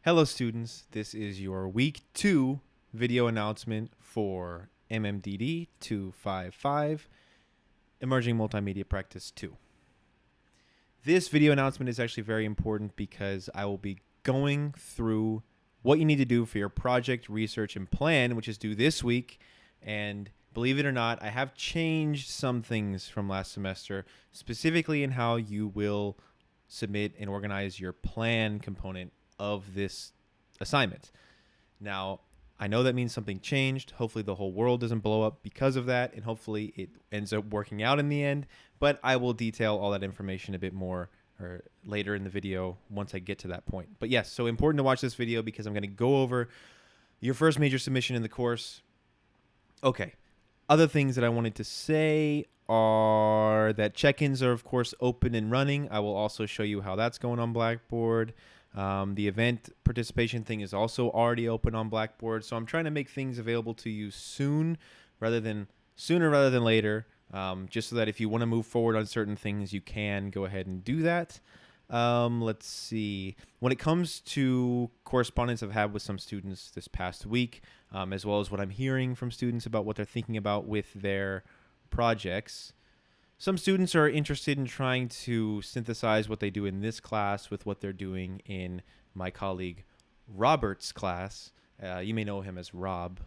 Hello students, this is your week 2 video announcement for MMDD 255, Emerging Multimedia Practice 2. This video announcement is actually very important because I will be going through what you need to do for your project, research, and plan, which is due this week. And believe it or not, I have changed some things from last semester, specifically in how you will submit and organize your plan component of this assignment. Now, I know that means something changed. Hopefully the whole world doesn't blow up because of that, and hopefully it ends up working out in the end, but I will detail all that information a bit more or later in the video once I get to that point. But yes, so important to watch this video because I'm going to go over your first major submission in the course. Okay, other things that I wanted to say are that check-ins are of course open and running. I will also show you how that's going on Blackboard. The event participation thing is also already open on Blackboard. So I'm trying to make things available to you sooner rather than later, just so that if you want to move forward on certain things, you can go ahead and do that. Let's see. When it comes to correspondence I've had with some students this past week, as well as what I'm hearing from students about what they're thinking about with their projects, some students are interested in trying to synthesize what they do in this class with what they're doing in my colleague Robert's class. You may know him as Rob.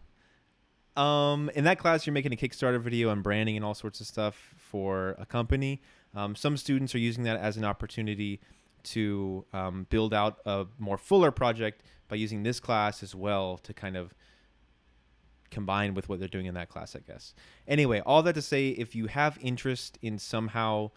In that class, you're making a Kickstarter video on branding and all sorts of stuff for a company. Some students are using that as an opportunity to build out a more fuller project by using this class as well to kind of combine with what they're doing in that class, I guess. Anyway, all that to say, if you have interest in somehow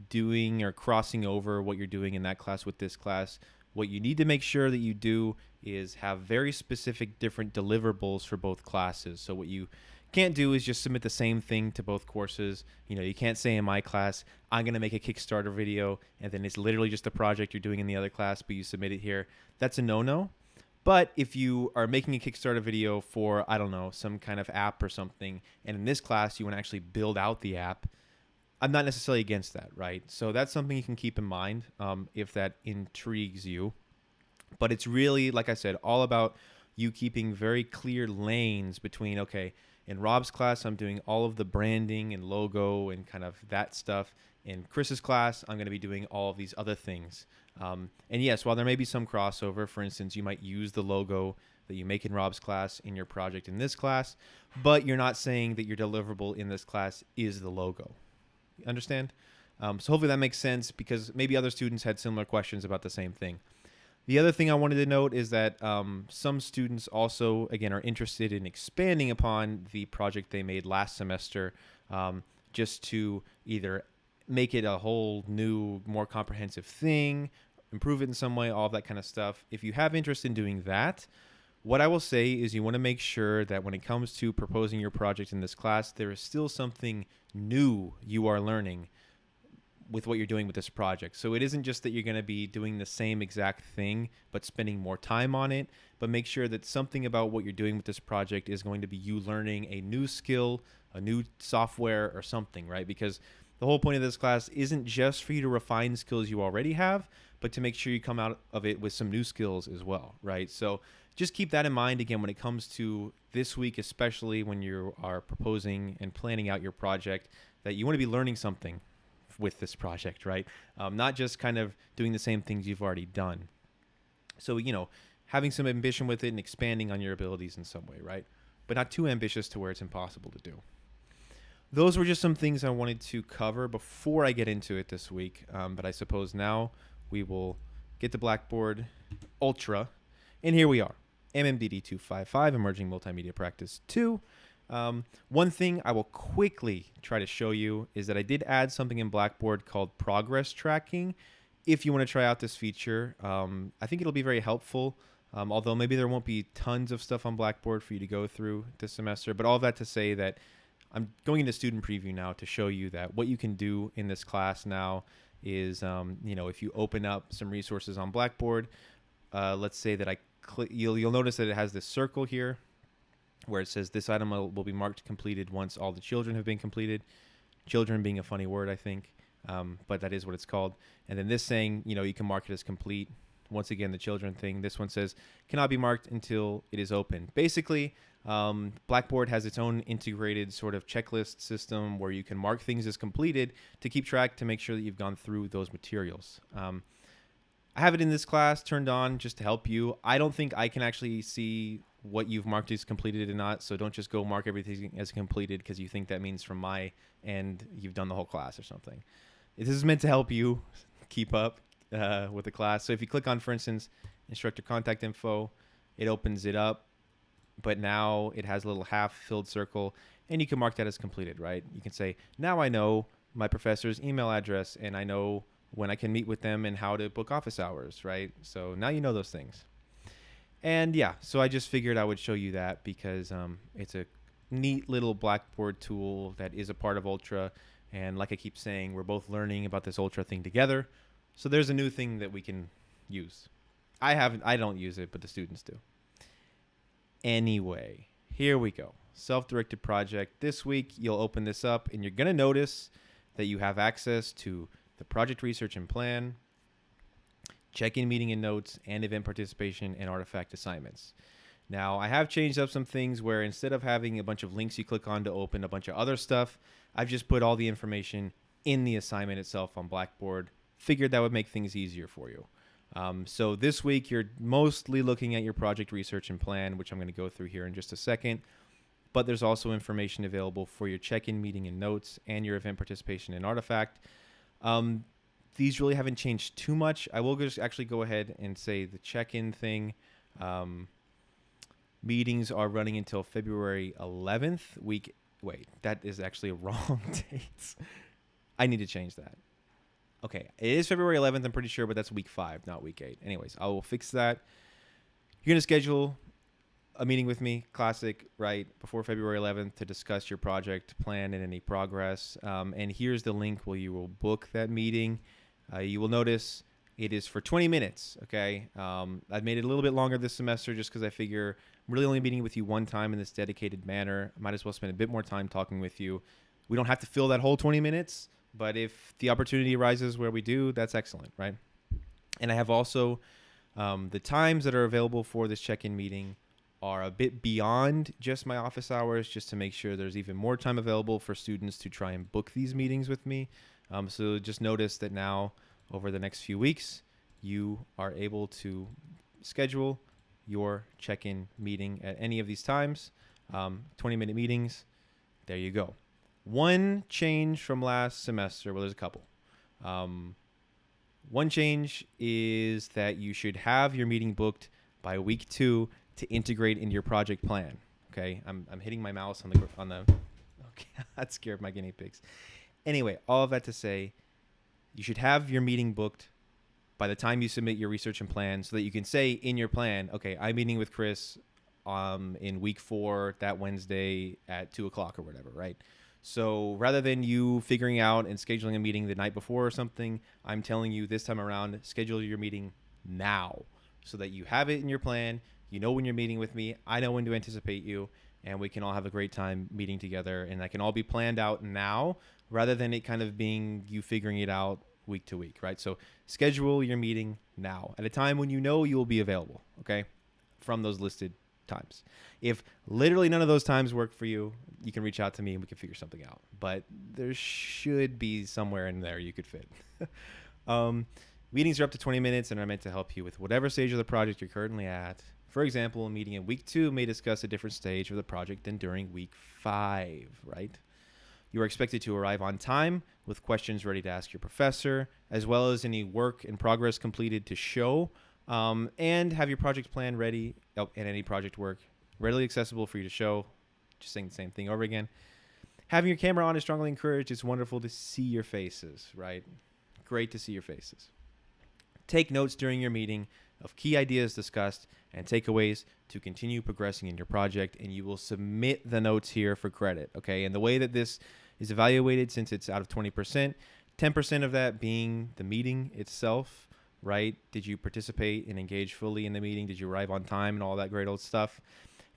doing or crossing over what you're doing in that class with this class, what you need to make sure that you do is have very specific different deliverables for both classes. So what you can't do is just submit the same thing to both courses. You know, you can't say in my class, I'm going to make a Kickstarter video, and then it's literally just a project you're doing in the other class, but you submit it here. That's a no-no. But if you are making a Kickstarter video for, I don't know, some kind of app or something, and in this class you want to actually build out the app, I'm not necessarily against that, right? So that's something you can keep in mind if that intrigues you. But it's really, like I said, all about you keeping very clear lanes between, okay, in Rob's class, I'm doing all of the branding and logo and kind of that stuff. In Chris's class, I'm going to be doing all of these other things. And yes, while there may be some crossover, for instance, you might use the logo that you make in Rob's class in your project in this class, but you're not saying that your deliverable in this class is the logo. You understand? So hopefully that makes sense because maybe other students had similar questions about the same thing. The other thing I wanted to note is that some students also, again, are interested in expanding upon the project they made last semester just to either make it a whole new, more comprehensive thing, improve it in some way, all of that kind of stuff. If you have interest in doing that, what I will say is you want to make sure that when it comes to proposing your project in this class, there is still something new you are learning with what you're doing with this project. So it isn't just that you're going to be doing the same exact thing, but spending more time on it, but make sure that something about what you're doing with this project is going to be you learning a new skill, a new software or something, right? Because the whole point of this class isn't just for you to refine skills you already have, but to make sure you come out of it with some new skills as well, right? So just keep that in mind, again, when it comes to this week, especially when you are proposing and planning out your project, that you want to be learning something with this project, right? Not just kind of doing the same things you've already done. So, you know, having some ambition with it and expanding on your abilities in some way, right? But not too ambitious to where it's impossible to do. Those were just some things I wanted to cover before I get into it this week. But I suppose now we will get to Blackboard Ultra. And here we are, MMDD 255, Emerging Multimedia Practice 2. One thing I will quickly try to show you is that I did add something in Blackboard called progress tracking. If you want to try out this feature, I think it'll be very helpful. Although maybe there won't be tons of stuff on Blackboard for you to go through this semester. But all that to say that I'm going into student preview now to show you that what you can do in this class now is, you know, if you open up some resources on Blackboard, let's say that you'll notice that it has this circle here where it says this item will be marked completed once all the children have been completed. Children being a funny word, I think, but that is what it's called. And then this saying, you know, you can mark it as complete once again, the children thing. This one says, cannot be marked until it is open. Basically, Blackboard has its own integrated sort of checklist system where you can mark things as completed to keep track to make sure that you've gone through those materials. I have it in this class turned on just to help you. I don't think I can actually see what you've marked as completed or not, so don't just go mark everything as completed because you think that means from my end you've done the whole class or something. This is meant to help you keep up with the class. So if you click on, for instance, instructor contact info, it opens it up, but now it has a little half-filled circle, and you can mark that as completed, right? You can say, now I know my professor's email address, and I know when I can meet with them and how to book office hours, right? So now you know those things. And yeah, so I just figured I would show you that because it's a neat little Blackboard tool that is a part of Ultra. And like I keep saying, we're both learning about this Ultra thing together. So there's a new thing that we can use. I don't use it, but the students do. Anyway, here we go. Self-directed project. This week, you'll open this up and you're going to notice that you have access to the project research and plan, check-in meeting and notes, and event participation and artifact assignments. Now, I have changed up some things where instead of having a bunch of links you click on to open a bunch of other stuff, I've just put all the information in the assignment itself on Blackboard. Figured that would make things easier for you. So this week, you're mostly looking at your project research and plan, which I'm going to go through here in just a second. But there's also information available for your check-in meeting and notes and your event participation and artifact. These really haven't changed too much. I will just actually go ahead and say the check-in thing. Meetings are running until February 11th. Wait, that is actually a wrong date. I need to change that. Okay, it is February 11th, I'm pretty sure, but that's week 5, not week 8. Anyways, I will fix that. You're going to schedule a meeting with me, classic, right, before February 11th to discuss your project plan and any progress. And here's the link where you will book that meeting. You will notice it is for 20 minutes, okay? I've made it a little bit longer this semester just because I figure I'm really only meeting with you one time in this dedicated manner. I might as well spend a bit more time talking with you. We don't have to fill that whole 20 minutes, but if the opportunity arises where we do, that's excellent, right? And I have also the times that are available for this check-in meeting are a bit beyond just my office hours, just to make sure there's even more time available for students to try and book these meetings with me. So just notice that now, over the next few weeks, you are able to schedule your check-in meeting at any of these times, 20-minute meetings. There you go. One change from last semester, well, there's a couple. One change is that you should have your meeting booked by week 2 to integrate into your project plan. Okay, I'm hitting my mouse on the. Okay, that scared my guinea pigs. Anyway, all of that to say, you should have your meeting booked by the time you submit your research and plan, so that you can say in your plan, okay, I'm meeting with Chris in week 4 that Wednesday at 2:00 or whatever, right? So rather than you figuring out and scheduling a meeting the night before or something, I'm telling you this time around, schedule your meeting now so that you have it in your plan. You know when you're meeting with me. I know when to anticipate you, and we can all have a great time meeting together. And that can all be planned out now rather than it kind of being you figuring it out week to week, right? So schedule your meeting now at a time when you know you will be available, okay, from those listed times. If literally none of those times work for you, you can reach out to me and we can figure something out. But there should be somewhere in there you could fit. Meetings are up to 20 minutes and are meant to help you with whatever stage of the project you're currently at. For example, a meeting in week 2 may discuss a different stage of the project than during week 5, right? You are expected to arrive on time with questions ready to ask your professor, as well as any work in progress completed to show, and have your project plan ready and any project work readily accessible for you to show. Just saying the same thing over again. Having your camera on is strongly encouraged. It's wonderful to see your faces, right? Great to see your faces. Take notes during your meeting of key ideas discussed and takeaways to continue progressing in your project, and you will submit the notes here for credit, okay? And the way that this is evaluated, since it's out of 20%, 10% of that being the meeting itself, right? Did you participate and engage fully in the meeting? Did you arrive on time and all that great old stuff?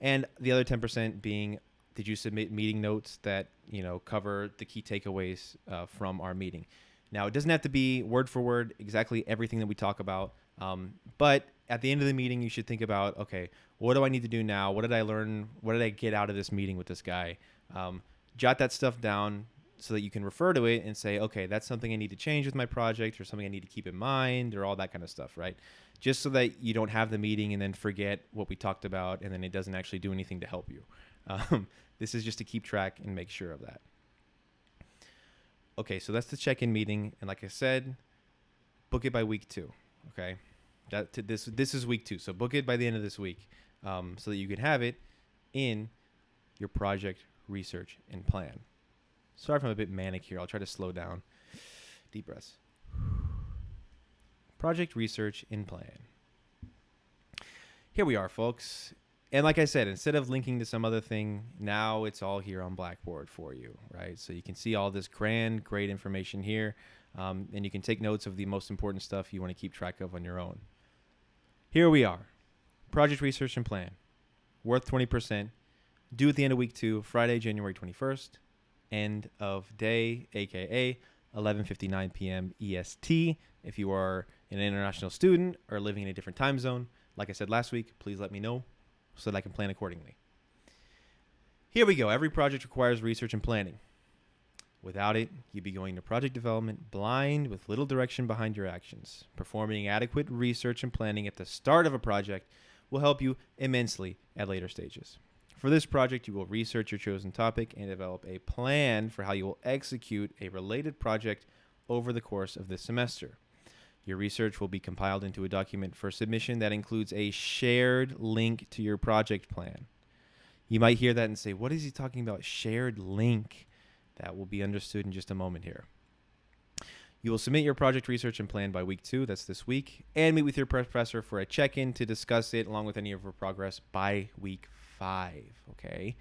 And the other 10% being, did you submit meeting notes that, you know, cover the key takeaways from our meeting? Now, it doesn't have to be word for word exactly everything that we talk about. But at the end of the meeting, you should think about, okay, what do I need to do now? What did I learn? What did I get out of this meeting with this guy? Jot that stuff down so that you can refer to it and say, okay, that's something I need to change with my project, or something I need to keep in mind, or all that kind of stuff, right? Just so that you don't have the meeting and then forget what we talked about, and then it doesn't actually do anything to help you. This is just to keep track and make sure of that. Okay, so that's the check-in meeting, and like I said, book it by week 2. Okay, this is week 2, so book it by the end of this week, so that you can have it in your project research and plan. Sorry if I'm a bit manic here. I'll try to slow down. Deep breaths. Project research and plan. Here we are, folks. And like I said, instead of linking to some other thing, now it's all here on Blackboard for you, right? So you can see all this great information here, and you can take notes of the most important stuff you want to keep track of on your own. Here we are. Project research and plan. Worth 20%. Due at the end of week 2, Friday, January 21st. End of day, aka 11:59 p.m. EST. If you are an international student or living in a different time zone, like I said last week, please let me know so that I can plan accordingly. Here we go. Every project requires research and planning. Without it, you'd be going to project development blind with little direction behind your actions. Performing adequate research and planning at the start of a project will help you immensely at later stages. For this project, you will research your chosen topic and develop a plan for how you will execute a related project over the course of this semester. Your research will be compiled into a document for submission that includes a shared link to your project plan. You might hear that and say, what is he talking about? Shared link. That will be understood in just a moment here. You will submit your project research and plan by week 2, that's this week, and meet with your professor for a check-in to discuss it along with any of your progress by week 5, okay?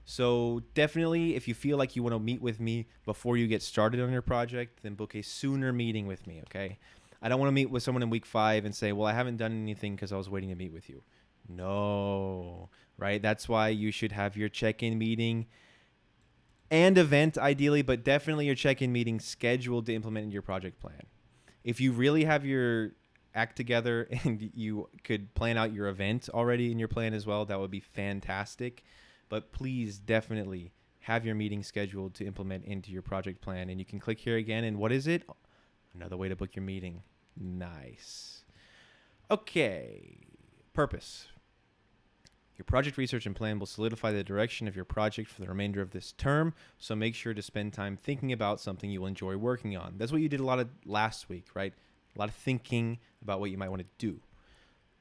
So definitely, if you feel like you want to meet with me before you get started on your project, then book a sooner meeting with me, okay? I don't want to meet with someone in week 5 and say, well, I haven't done anything because I was waiting to meet with you. No, right? That's why you should have your check-in meeting and event ideally, but definitely your check-in meeting scheduled to implement in your project plan. If you really have your act together and you could plan out your event already in your plan as well, that would be fantastic. But please definitely have your meeting scheduled to implement into your project plan. And you can click here again. And what is it? Another way to book your meeting. Nice. Okay. Purpose. Your project research and plan will solidify the direction of your project for the remainder of this term, so make sure to spend time thinking about something you will enjoy working on. That's what you did a lot of last week, right? A lot of thinking about what you might want to do.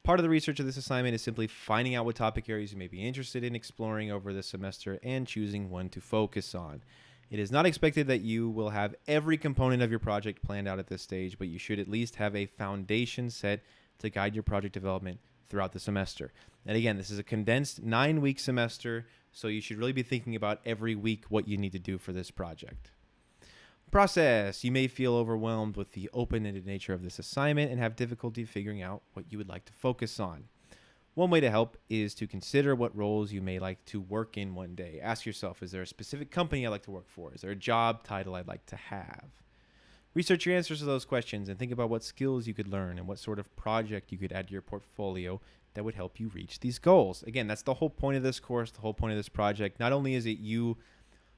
Part of the research of this assignment is simply finding out what topic areas you may be interested in exploring over this semester and choosing one to focus on. It is not expected that you will have every component of your project planned out at this stage, but you should at least have a foundation set to guide your project development throughout the semester. And again, this is a condensed 9-week semester, so you should really be thinking about every week what you need to do for this project. Process. You may feel overwhelmed with the open-ended nature of this assignment and have difficulty figuring out what you would like to focus on. One way to help is to consider what roles you may like to work in one day. Ask yourself, is there a specific company I'd like to work for? Is there a job title I'd like to have? Research your answers to those questions and think about what skills you could learn and what sort of project you could add to your portfolio that would help you reach these goals. Again, that's the whole point of this course, the whole point of this project. Not only is it you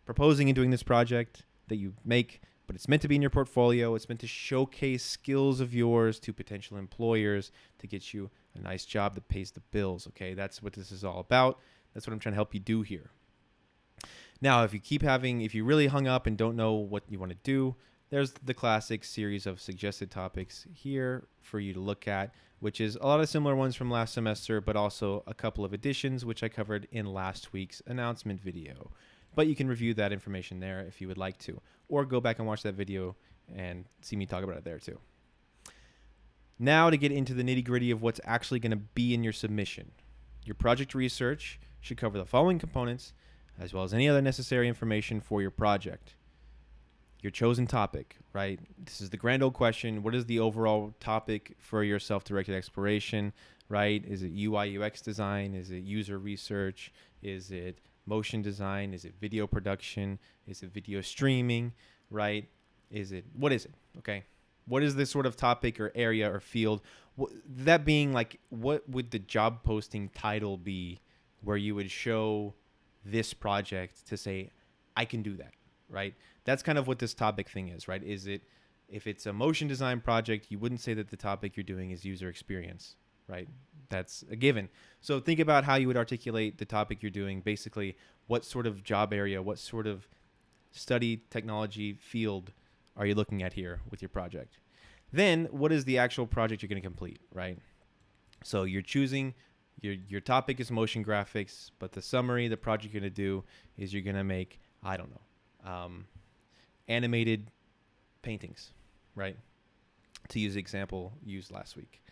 proposing and doing this project that you make, but it's meant to be in your portfolio. It's meant to showcase skills of yours to potential employers to get you a nice job that pays the bills, okay? That's what this is all about. That's what I'm trying to help you do here. Now, if you really hung up and don't know what you want to do, there's the classic series of suggested topics here for you to look at, which is a lot of similar ones from last semester, but also a couple of additions, which I covered in last week's announcement video. But you can review that information there if you would like to, or go back and watch that video and see me talk about it there too. Now to get into the nitty-gritty of what's actually going to be in your submission. Your project research should cover the following components, as well as any other necessary information for your project. Your chosen topic, right? This is the grand old question. What is the overall topic for your self-directed exploration, right? Is it UI UX design? Is it user research? Is it motion design? Is it video production? Is it video streaming, right? What is it? Okay. What is this sort of topic or area or field? That being like, what would the job posting title be where you would show this project to say, I can do that, right? That's kind of what this topic thing is, right? If it's a motion design project, you wouldn't say that the topic you're doing is user experience, right? That's a given. So think about how you would articulate the topic you're doing. Basically, what sort of job area, what sort of study technology field are you looking at here with your project? Then what is the actual project you're going to complete, right? So you're choosing your topic is motion graphics, but the summary, the project you're going to do is you're going to make, I don't know, animated paintings, right? To use the example used last week.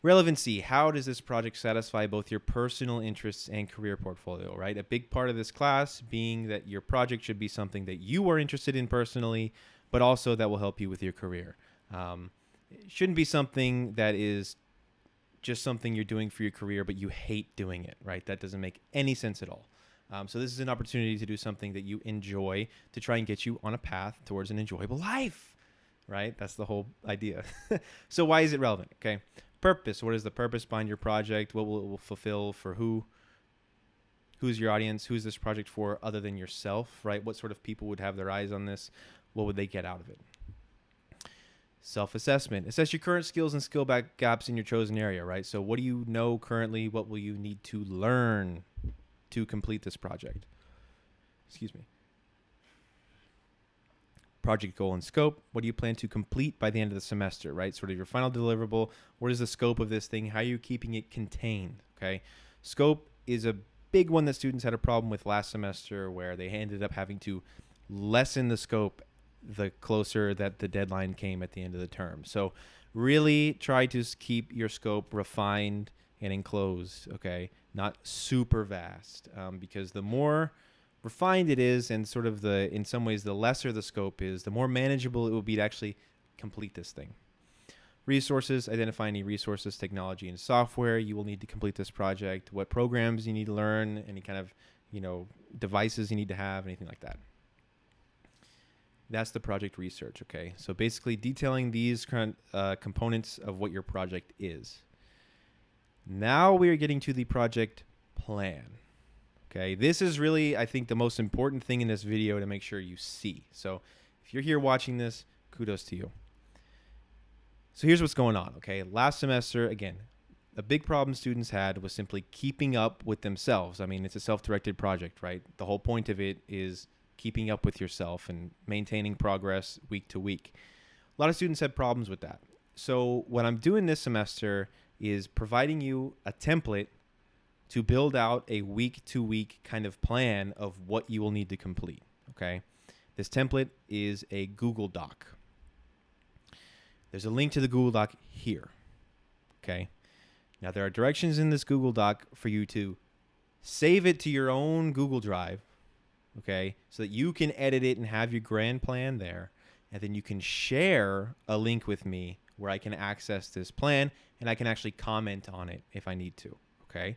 Relevancy. How does this project satisfy both your personal interests and career portfolio, right? A big part of this class being that your project should be something that you are interested in personally, but also that will help you with your career. It shouldn't be something that is just something you're doing for your career, but you hate doing it, right? That doesn't make any sense at all. So this is an opportunity to do something that you enjoy to try and get you on a path towards an enjoyable life, right? That's the whole idea. So why is it relevant? Okay. Purpose. What is the purpose behind your project? What will it fulfill for who? Who's your audience? Who's this project for other than yourself, right? What sort of people would have their eyes on this? What would they get out of it? Self-assessment. Assess your current skills and skill gaps in your chosen area, right? So what do you know currently? What will you need to learn to complete this project? Excuse me. Project goal and scope. What do you plan to complete by the end of the semester, right? Sort of your final deliverable. What is the scope of this thing? How are you keeping it contained, okay? Scope is a big one that students had a problem with last semester where they ended up having to lessen the scope the closer that the deadline came at the end of the term. So really try to keep your scope refined and enclosed, okay? Not super vast, because the more refined it is and sort of in some ways, the lesser the scope is, the more manageable it will be to actually complete this thing. Resources, identify any resources, technology, and software you will need to complete this project, what programs you need to learn, any kind of, devices you need to have, anything like that. That's the project research, okay? So basically detailing these components of what your project is. Now we are getting to the project plan, okay? This is really, I think, the most important thing in this video to make sure you see. So if you're here watching this, kudos to you. So here's what's going on, okay? Last semester, again, a big problem students had was simply keeping up with themselves. I mean, it's a self-directed project, right? The whole point of it is keeping up with yourself and maintaining progress week to week. A lot of students had problems with that. So what I'm doing this semester is providing you a template to build out a week-to-week kind of plan of what you will need to complete, okay? This template is a Google Doc. There's a link to the Google Doc here, okay? Now, there are directions in this Google Doc for you to save it to your own Google Drive, okay, so that you can edit it and have your grand plan there, and then you can share a link with me where I can access this plan and I can actually comment on it if I need to, okay?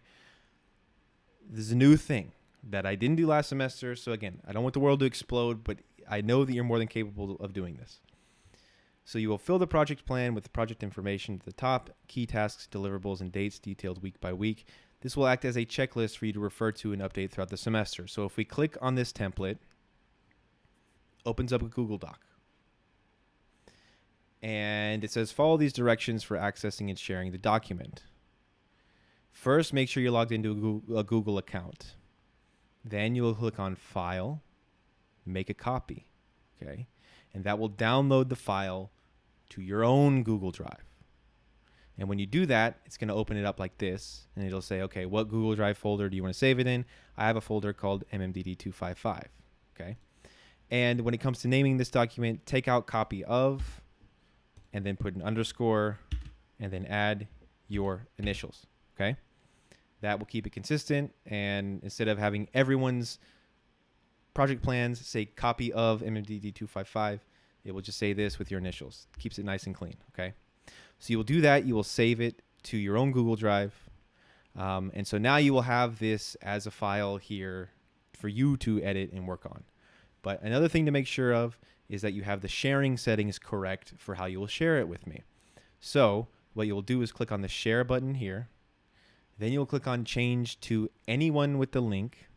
This is a new thing that I didn't do last semester, so again, I don't want the world to explode, but I know that you're more than capable of doing this. So you will fill the project plan with the project information at the top, key tasks, deliverables, and dates detailed week by week. This will act as a checklist for you to refer to and update throughout the semester. So if we click on this template, opens up a Google Doc. And it says, follow these directions for accessing and sharing the document. First, make sure you're logged into a Google account. Then you will click on File, Make a Copy, okay? And that will download the file to your own Google Drive. And when you do that, it's going to open it up like this, and it'll say, okay, what Google Drive folder do you want to save it in? I have a folder called MMDD 255, okay? And when it comes to naming this document, take out copy of, and then put an underscore, and then add your initials, okay? That will keep it consistent, and instead of having everyone's project plans say copy of MMDD 255, it will just say this with your initials. Keeps it nice and clean, okay? So you will do that. You will save it to your own Google Drive. And so now you will have this as a file here for you to edit and work on. But another thing to make sure of is that you have the sharing settings correct for how you will share it with me. So what you'll do is click on the share button here. Then you'll click on change to anyone with the link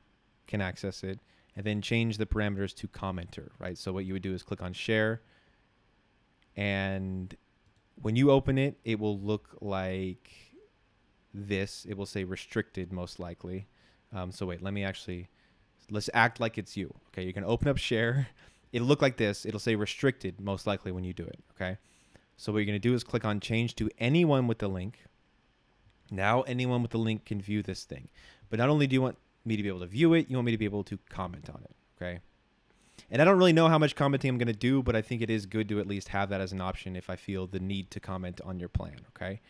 can access it, and then change the parameters to commenter, right? So what you would do is click on share, and when you open it, it will look like this. It will say restricted most likely. So wait, let's act like it's you. Okay, you can open up share. It'll look like this. It'll say restricted most likely when you do it, okay? So what you're gonna do is click on change to anyone with the link. Now anyone with the link can view this thing. But not only do you want me to be able to view it, you want me to be able to comment on it, okay? And I don't really know how much commenting I'm gonna do, but I think it is good to at least have that as an option if I feel the need to comment on your plan, okay?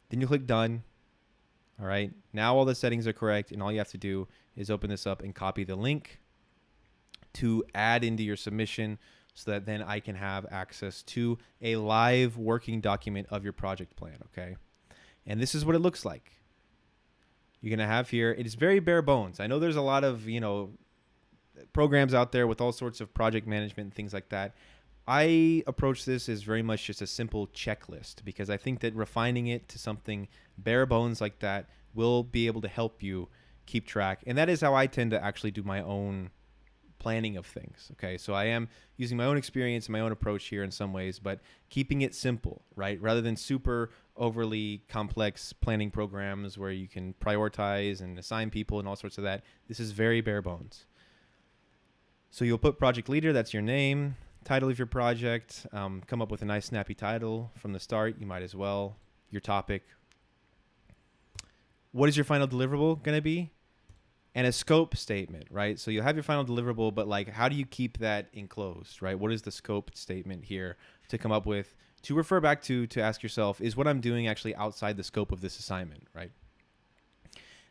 Then you click done. All right, now all the settings are correct, and all you have to do is open this up and copy the link to add into your submission so that then I can have access to a live working document of your project plan, okay? And this is what it looks like. You're gonna have here, it is very bare bones. I know there's a lot of, programs out there with all sorts of project management and things like that. I approach this as very much just a simple checklist because I think that refining it to something bare bones like that will be able to help you keep track. And that is how I tend to actually do my own planning of things. Okay, so I am using my own experience and my own approach here in some ways, but keeping it simple, right? Rather than super overly complex planning programs where you can prioritize and assign people and all sorts of that. This is very bare bones. So you'll put project leader, that's your name, title of your project, come up with a nice snappy title from the start. You might as well. Your topic. What is your final deliverable going to be? And a scope statement, right? So you'll have your final deliverable, but like, how do you keep that enclosed, right? What is the scope statement here to come up with, to refer back to ask yourself, is what I'm doing actually outside the scope of this assignment, right?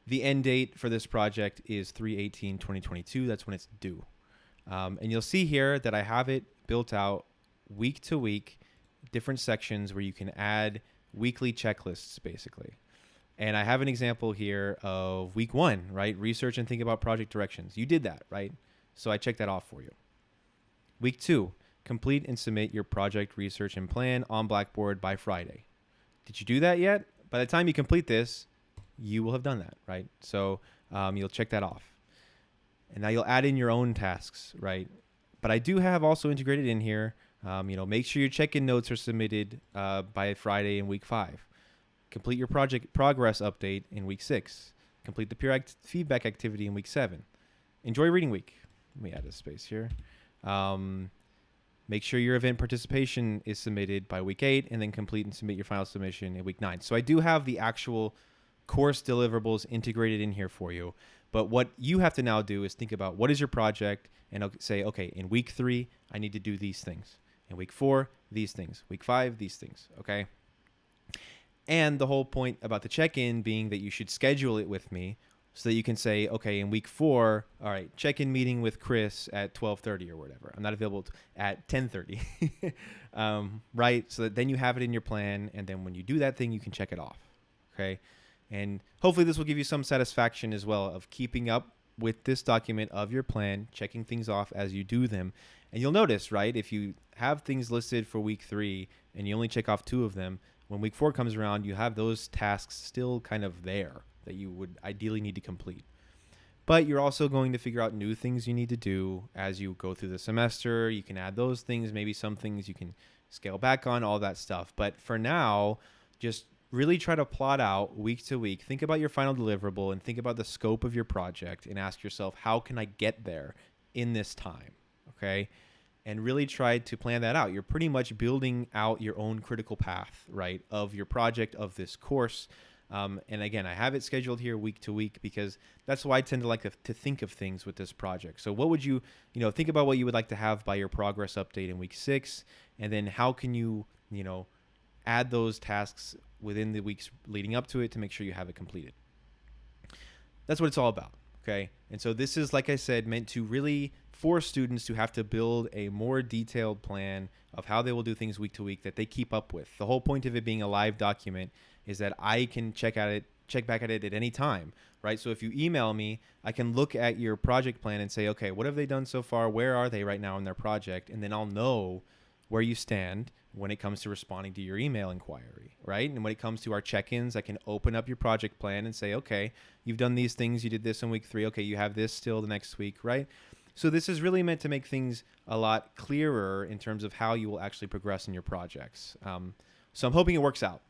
The end date for this project is 3/18/2022. That's when it's due. And you'll see here that I have it built out week to week, different sections where you can add weekly checklists, basically. And I have an example here of week 1, right? Research and think about project directions. You did that, right? So I checked that off for you. Week 2, complete and submit your project research and plan on Blackboard by Friday. Did you do that yet? By the time you complete this, you will have done that, right? So you'll check that off. And now you'll add in your own tasks, right? But I do have also integrated in here, make sure your check-in notes are submitted by Friday in week 5. Complete your project progress update in week 6. Complete the peer feedback activity in week 7. Enjoy reading week. Let me add a space here. Make sure your event participation is submitted by week 8, and then complete and submit your final submission in week 9. So I do have the actual course deliverables integrated in here for you. But what you have to now do is think about what is your project and say, okay, in week 3, I need to do these things. In week 4, these things. Week 5, these things, okay? And the whole point about the check-in being that you should schedule it with me so that you can say, okay, in week 4, all right, check-in meeting with Chris at 12:30 or whatever. I'm not available at 10:30, right? So that then you have it in your plan, and then when you do that thing, you can check it off, okay? And hopefully this will give you some satisfaction as well of keeping up with this document of your plan, checking things off as you do them. And you'll notice, right, if you have things listed for week 3 and you only check off 2 of them, when week 4 comes around, you have those tasks still kind of there that you would ideally need to complete. But you're also going to figure out new things you need to do as you go through the semester. You can add those things, maybe some things you can scale back on, all that stuff. But for now, just really try to plot out week to week. Think about your final deliverable and think about the scope of your project and ask yourself, how can I get there in this time? Okay. And really try to plan that out. You're pretty much building out your own critical path, right, of your project, of this course. And again, I have it scheduled here week to week because that's why I tend to like to think of things with this project. So what would you think about what you would like to have by your progress update in week 6, and then how can you, add those tasks within the weeks leading up to it to make sure you have it completed. That's what it's all about, okay? And so this is, like I said, meant to really force students to have to build a more detailed plan of how they will do things week to week that they keep up with. The whole point of it being a live document is that I can check at it check back at it at any time, right? So if you email me, I can look at your project plan and say, okay, what have they done so far? Where are they right now in their project? And then I'll know where you stand when it comes to responding to your email inquiry, right? And when it comes to our check-ins, I can open up your project plan and say, okay, you've done these things. You did this in week 3. Okay, you have this still the next week, right? So this is really meant to make things a lot clearer in terms of how you will actually progress in your projects. So I'm hoping it works out.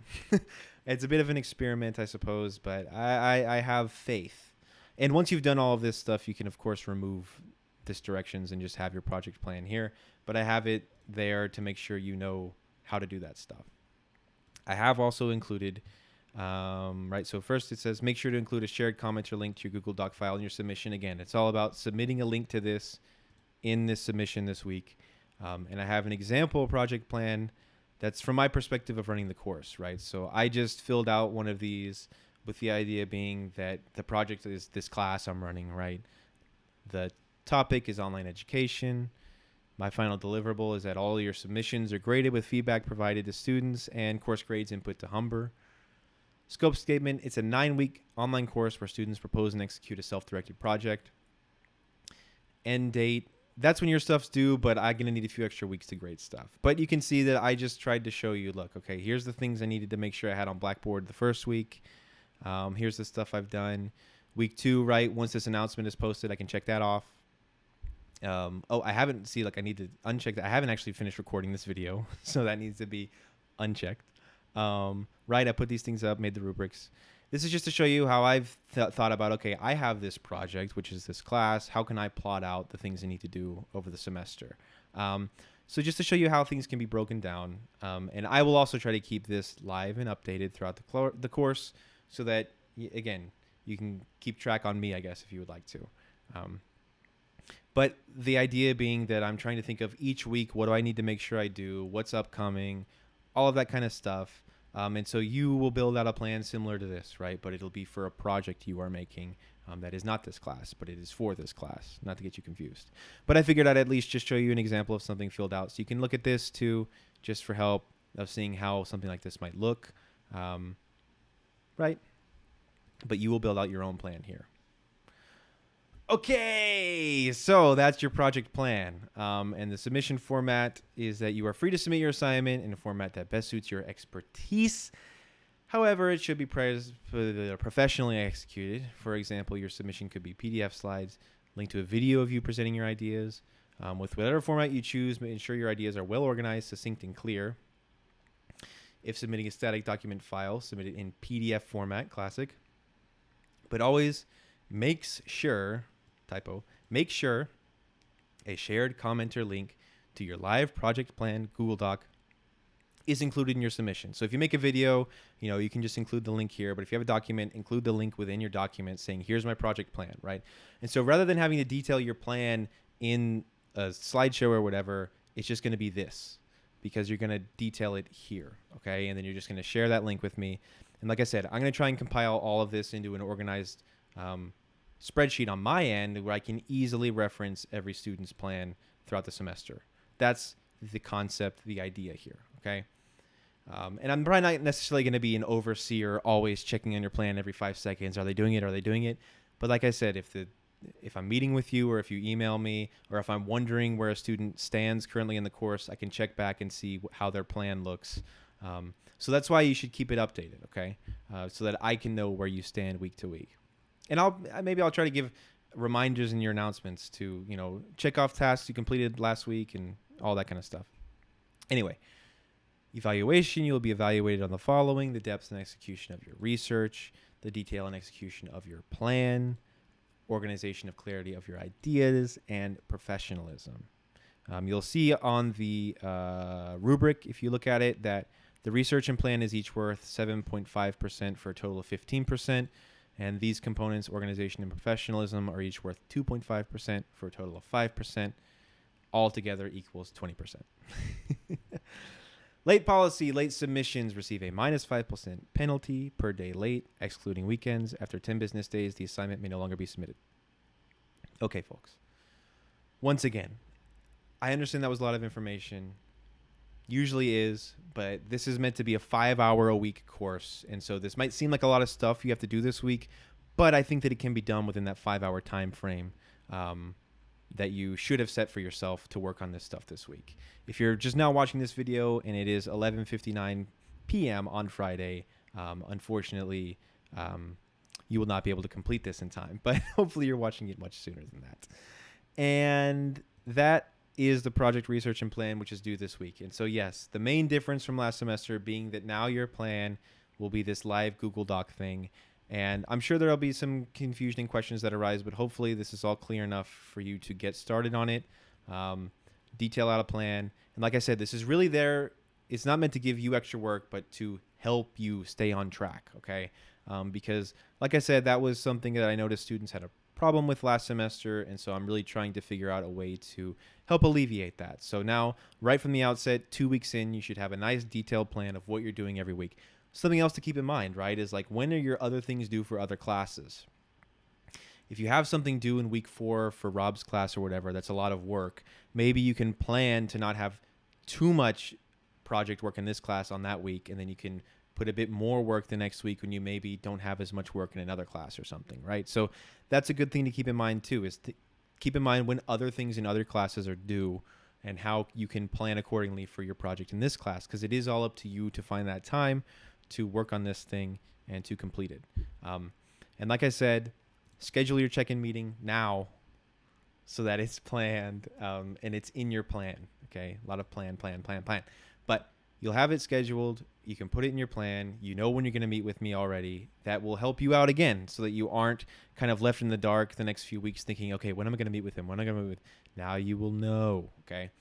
It's a bit of an experiment, I suppose, but I have faith. And once you've done all of this stuff, you can, of course, remove this directions and just have your project plan here. But I have it there to make sure you know how to do that stuff. I have also included, right, so first it says make sure to include a shared comment or link to your Google Doc file in your submission. Again, it's all about submitting a link to this in this submission this week. And I have an example project plan that's from my perspective of running the course, right? So I just filled out one of these with the idea being that the project is this class I'm running, right? The topic is online education. My final deliverable is that all your submissions are graded with feedback provided to students and course grades input to Humber. Scope statement, it's a 9-week online course where students propose and execute a self-directed project. End date, that's when your stuff's due, but I'm going to need a few extra weeks to grade stuff. But you can see that I just tried to show you, look, okay, here's the things I needed to make sure I had on Blackboard the first week. Here's the stuff I've done. Week 2, right, once this announcement is posted, I can check that off. I haven't, see, like I need to uncheck that. I haven't actually finished recording this video, so that needs to be unchecked. Right, I put these things up, made the rubrics. This is just to show you how I've thought about, okay, I have this project, which is this class. How can I plot out the things I need to do over the semester? So just to show you how things can be broken down. And I will also try to keep this live and updated throughout the course so that, again, you can keep track on me, I guess, if you would like to. But the idea being that I'm trying to think of each week, what do I need to make sure I do? What's upcoming? All of that kind of stuff. And so you will build out a plan similar to this, right? But it'll be for a project you are making that is not this class, but it is for this class, not to get you confused. But I figured I'd at least just show you an example of something filled out. So you can look at this too, just for help of seeing how something like this might look, right? But you will build out your own plan here. Okay, so that's your project plan. And the submission format is that you are free to submit your assignment in a format that best suits your expertise. However, it should be professionally executed. For example, your submission could be PDF slides, link to a video of you presenting your ideas. With whatever format you choose, ensure your ideas are well organized, succinct, and clear. If submitting a static document file, submit it in PDF format, classic. But always make sure a shared comment or link to your live project plan Google Doc is included in your submission. So if you make a video, you can just include the link here. But if you have a document, include the link within your document saying, here's my project plan, right? And so rather than having to detail your plan in a slideshow or whatever, it's just going to be this because you're going to detail it here, okay? And then you're just going to share that link with me. And like I said, I'm going to try and compile all of this into an organized spreadsheet on my end where I can easily reference every student's plan throughout the semester. That's the concept, the idea here, okay? And I'm probably not necessarily going to be an overseer, always checking on your plan every 5 seconds. Are they doing it? Are they doing it? But like I said, if I'm meeting with you or if you email me or if I'm wondering where a student stands currently in the course, I can check back and see how their plan looks. So that's why you should keep it updated, okay? So that I can know where you stand week to week. And maybe I'll try to give reminders in your announcements to, check off tasks you completed last week and all that kind of stuff. Anyway, evaluation, you'll be evaluated on the following: the depth and execution of your research, the detail and execution of your plan, organization of clarity of your ideas, and professionalism. You'll see on the rubric, if you look at it, that the research and plan is each worth 7.5% for a total of 15%. And these components, organization and professionalism, are each worth 2.5% for a total of 5%. Altogether equals 20%. Late policy, late submissions receive a minus 5% penalty per day late, excluding weekends. After 10 business days, the assignment may no longer be submitted. Okay, folks. Once again, I understand that was a lot of information. Usually is, but this is meant to be a 5 hour a week course. And so this might seem like a lot of stuff you have to do this week, but I think that it can be done within that 5 hour time frame that you should have set for yourself to work on this stuff this week. If you're just now watching this video and it is 11:59 p.m. on Friday, unfortunately, you will not be able to complete this in time, but hopefully you're watching it much sooner than that. And that is the project research and plan, which is due this week. And so, yes, the main difference from last semester being that now your plan will be this live Google Doc thing. And I'm sure there'll be some confusion and questions that arise, but hopefully this is all clear enough for you to get started on it, detail out a plan. And like I said, this is really there. It's not meant to give you extra work, but to help you stay on track, okay? Because like I said, that was something that I noticed students had a problem with last semester, and so I'm really trying to figure out a way to help alleviate that. So now, right from the outset, 2 weeks in, you should have a nice detailed plan of what you're doing every week. Something else to keep in mind, right, is like, when are your other things due for other classes? If you have something due in week 4 for Rob's class or whatever, that's a lot of work. Maybe you can plan to not have too much project work in this class on that week, and then you can put a bit more work the next week when you maybe don't have as much work in another class or something, right? So that's a good thing to keep in mind too, is to keep in mind when other things in other classes are due and how you can plan accordingly for your project in this class, because it is all up to you to find that time to work on this thing and to complete it. And like I said, schedule your check-in meeting now so that it's planned and it's in your plan, okay? A lot of plan. But you'll have it scheduled. You can put it in your plan. You know when you're going to meet with me already. That will help you out again so that you aren't kind of left in the dark the next few weeks thinking, okay, when am I going to meet with him? When am I going to meet with him? Now you will know, okay?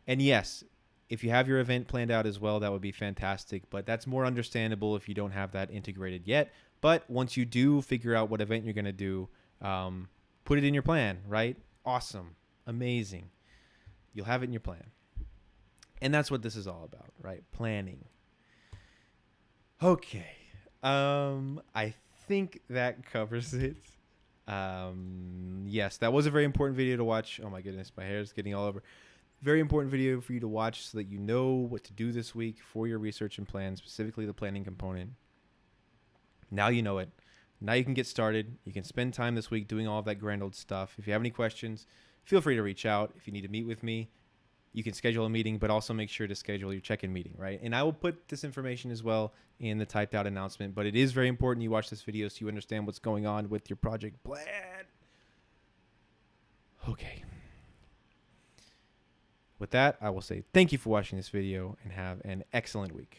And yes, if you have your event planned out as well, that would be fantastic. But that's more understandable if you don't have that integrated yet. But once you do figure out what event you're going to do, put it in your plan, right? Awesome. Amazing. You'll have it in your plan. And that's what this is all about, right? Planning. Okay. I think that covers it. Yes, that was a very important video to watch. Oh my goodness, my hair is getting all over. Very important video for you to watch so that you know what to do this week for your research and plan, specifically the planning component. Now you know it. Now you can get started. You can spend time this week doing all of that grand old stuff. If you have any questions, feel free to reach out. If you need to meet with me, you can schedule a meeting, but also make sure to schedule your check-in meeting, right? And I will put this information as well in the typed out announcement, but it is very important you watch this video so you understand what's going on with your project plan. Okay. With that, I will say thank you for watching this video and have an excellent week.